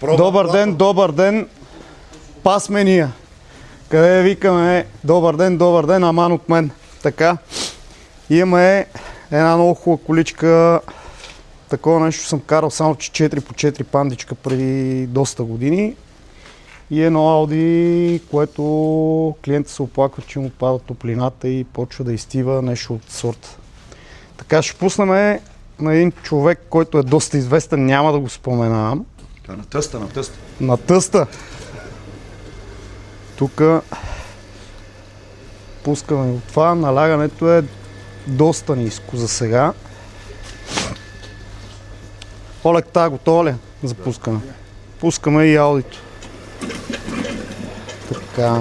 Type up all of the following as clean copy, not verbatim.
Добър ден, пасмения. Къде викаме добър ден, аман от мен. Така, имаме една много хубава количка. Такова нещо съм карал само 4 по 4 пандичка преди доста години. И едно Ауди, което клиентът се оплаква, че му пада топлината и почва да изтива нещо от сорта. Така ще пуснем на един човек, който е доста известен, няма да го споменавам. На тъста. На тъста. Тук пускаме от това. Налягането е доста ниско за сега. Олег, готова ли? Запускаме. Пускаме и аудито. Така,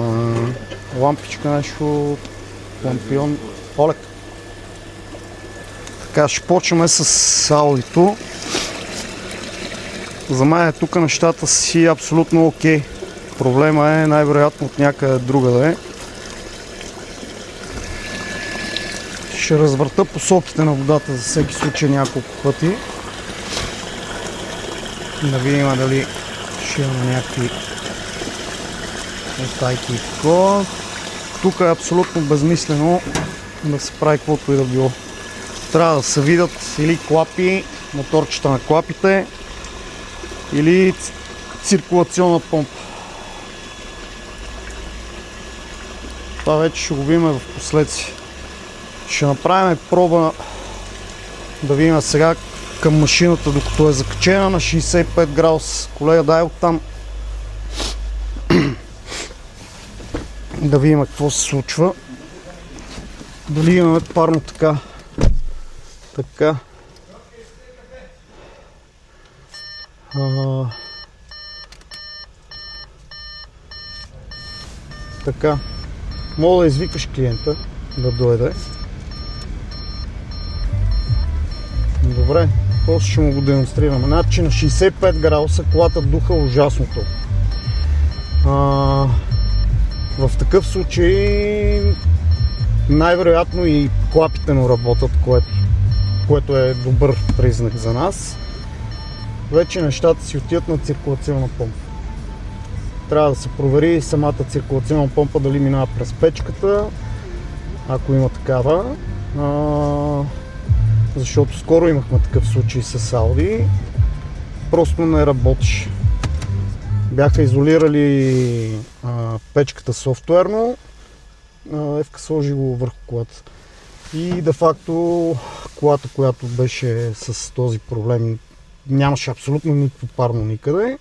лампичка нещо, лампион. Олег. Така, ще почваме с аудито. За мен тук нещата си абсолютно окей. Проблема е най-вероятно от някъде другаде. Ще развърта посоките на водата за всеки случай няколко пъти. Да видим дали ще има някакви отайки и такова. Тук е абсолютно безмислено да се прави каквото и да било. Трябва да се видят или клапи, моторчета на клапите, или циркулационна помпа. Това вече ще го видим в последствие. Ще направим проба да видим сега към машината, докато е закачена на 65 градуса. Колега, дай оттам да видим какво се случва. Дали имаме парно така. Така. Мога да извикаш клиента да дойде. Добре, после ще му го демонстрираме. Значи на 65 градуса колата духа ужасното. В такъв случай най-вероятно и клапите му работят, което е добър признак за нас. Вече нещата си отиват на циркулационна помпа. Трябва да се провери самата циркулационна помпа дали минава през печката, ако има такава. Защото скоро имахме такъв случай с Ауди. Просто не работеше. Бяха изолирали печката софтуерно. Евка сложи го върху колата. И де-факто колата, която беше с този проблем, нямаше абсолютно никакво парно никъде.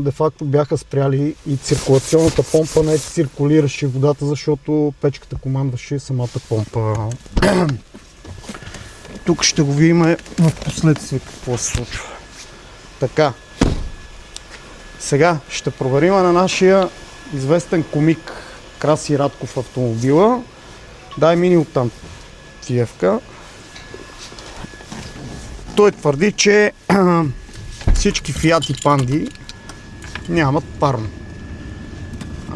Де-факто бяха спряли и циркулационната помпа не циркулираше водата, защото печката командваше самата помпа. Тук ще го видим в последствие какво се случва. Така. Сега ще проверим на нашия известен комик Краси Радков автомобила. Дай мини оттам Тиевка. Той твърди, че всички Фиат и Панди нямат парно.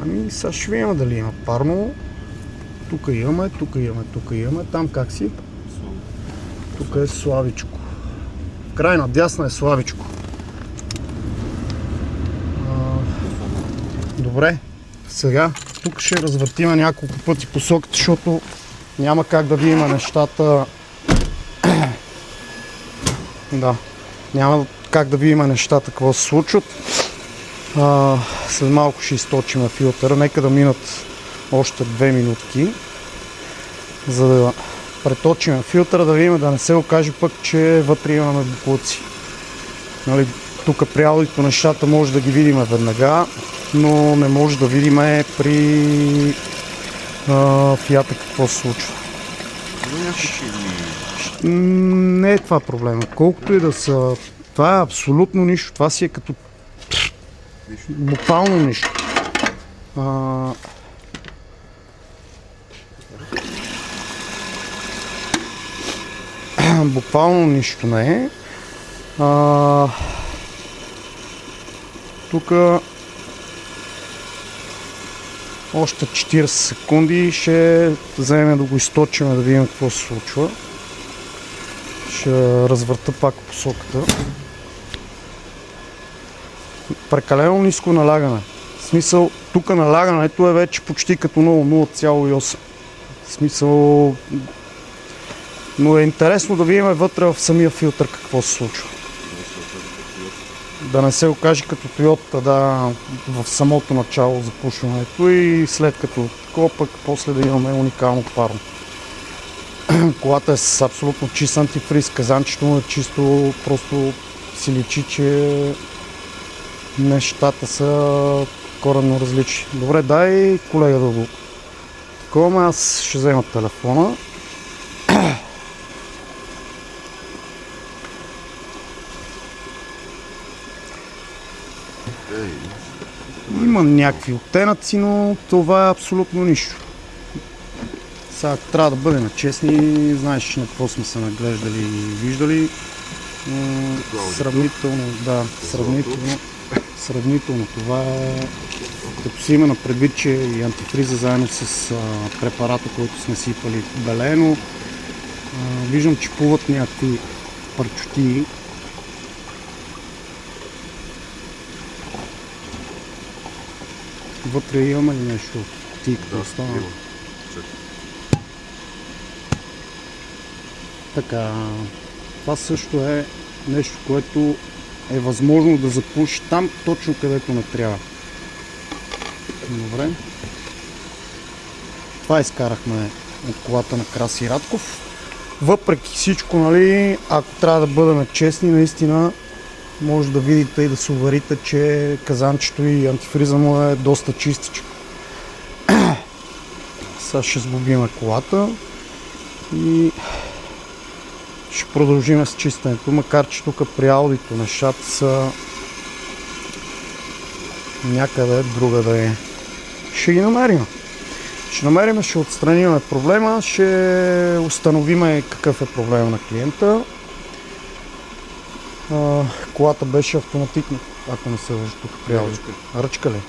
Ами сега ще видим дали има парно. Тук имаме. Там как си? Тук е слабичко. Крайна дясна е слабичко. Добре. Сега тук ще развъртим няколко пъти посоката, защото няма как да видим нещата. Да. Няма как да видим нещата какво се случват. След малко ще източим филтъра. Нека да минат още 2 минутки, за да преточим филтъра, да видим да не се окаже пък, че вътре имаме буклуци. Нали, тук при аудито нещата може да ги видим веднага, но не може да видим при Фиата какво се случва. Не е това проблема. Колкото и да са, това е абсолютно нищо. Това си е като буквално нищо. Буквално нищо не е. Тук още 40 секунди ще вземем да го източим, да видим какво се случва. Ще развърта пак посоката. прекалено ниско налягане. В смисъл, тук налягането е вече почти като 0,8. В смисъл, но е интересно да видим вътре в самия филтър какво се случва. Да не се окаже като Toyota, да, в самото начало запушването и след като такова пък после да имаме уникално парно. Колата е с абсолютно чист антифриз, казанчето му е чисто, просто си личи, че нещата са коренно различни. Добре, дай колега да го такова, аз ще взема телефона. Има някакви оттенъци, но това е абсолютно нищо. Сега трябва да бъдем честни, знаеш на какво сме се наглеждали и виждали. Сравнително, да, сравнително това е, като си има на предвид, че и антифриза заедно с препарата, който сме сипали белено. Виждам, че плуват някакви парчоти. Вътре имаме ли нещо? Така, това също е нещо, което е възможно да запуши там, точно където не трябва. Добре. Това изкарахме от колата на Краси Радков. Въпреки всичко, нали, ако трябва да бъдем честни, наистина може да видите и да се уверите, че казанчето и антифриза му е доста чистичко. Сега ще сглобим колата и ще продължим с чистенето, макар че тук при аудито нещата са някъде друга да е. Ще ги намерим. Ще отстраним проблема, ще установим какъв е проблема на клиента. Колата беше автоматична, ако не се лъжа тук при аудито. Ръчка ли?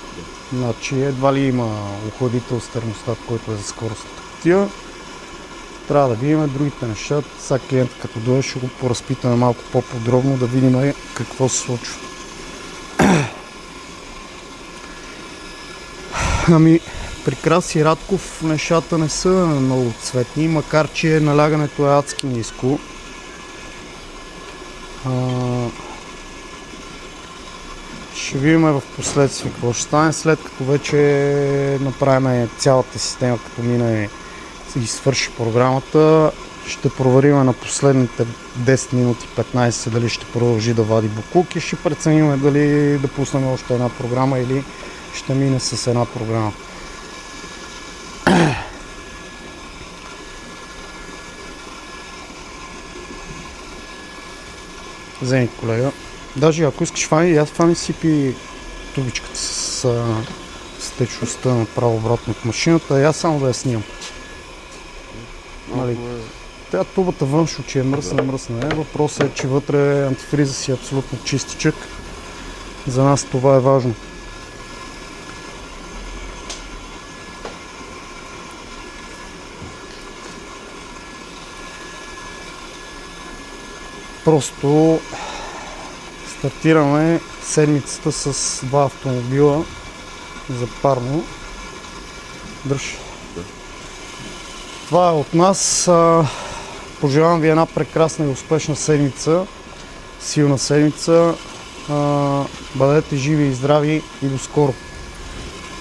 Значи едва ли има охладител с термостат, който е за скоростната кутия. Трябва да видим другите неща. Сега клиентът като дойде ще го поразпитаме малко по-подробно, да видим какво се случва. Ами, при Краси Радков нещата не са много цветни, макар че налягането е адски ниско. Ще видим в последствие какво ще стане, след като вече направим цялата система, като мине и свърши програмата. Ще проверим на последните 10 минути 15 дали ще продължи да вади боклук и ще преценим дали да пуснем още една програма или ще мине с една програма. Вземи, колега. Даже ако искаш фани сипи тубичката с течността направо обратно от машината, аз само да я снимам. Нали, тя тубата външно, че е мръсна. Въпросът е, че вътре антифриза си е абсолютно чистичък. За нас това е важно. Просто стартираме седмицата с два автомобила за парно. Дръж. Това е от нас. Пожелавам ви една прекрасна и успешна седмица. Силна седмица. Бъдете живи и здрави и до скоро!